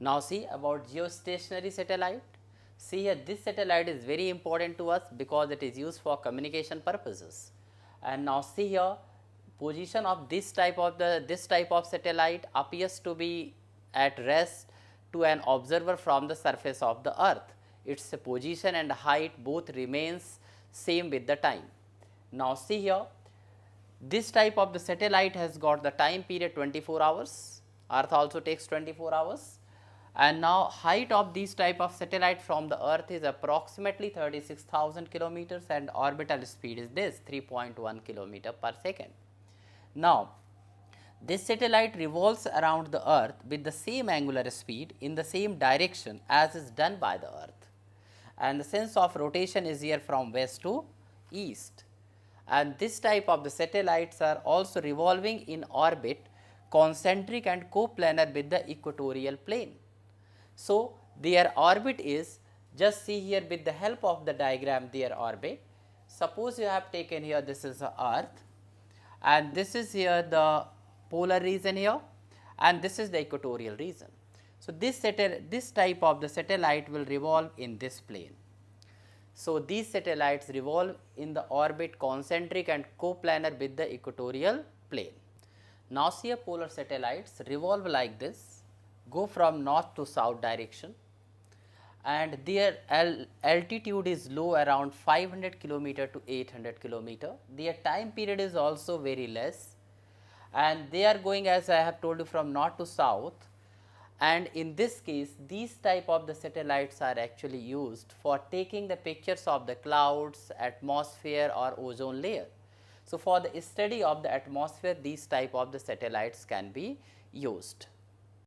Now see about geostationary satellite. See here, this satellite is very important to us because it is used for communication purposes. And now see here, position of this type of satellite appears to be at rest to an observer from the surface of the earth. Its position and height both remains same with the time. Now see here, this type of the satellite has got the time period 24 hours, earth also takes 24 hours, and now height of these type of satellite from the earth is approximately 36,000 kilometers and orbital speed is this 3.1 kilometer per second. Now this satellite revolves around the earth with the same angular speed in the same direction as is done by the earth, and the sense of rotation is here from west to east. And this type of the satellites are also revolving in orbit concentric and coplanar with the equatorial plane. So their orbit is, just see here with the help of the diagram their orbit. Suppose you have taken here, this is the earth and this is here the polar region here and this is the equatorial region. So this type of the satellite will revolve in this plane. So these satellites revolve in the orbit concentric and coplanar with the equatorial plane. Now see polar satellites revolve like this, go from north to south direction, and their altitude is low around 500 kilometer to 800 kilometer. Their time period is also very less, and they are going, as I have told you, from north to south. And in this case, these type of the satellites are actually used for taking the pictures of the clouds, atmosphere or ozone layer. So for the study of the atmosphere, these type of the satellites can be used.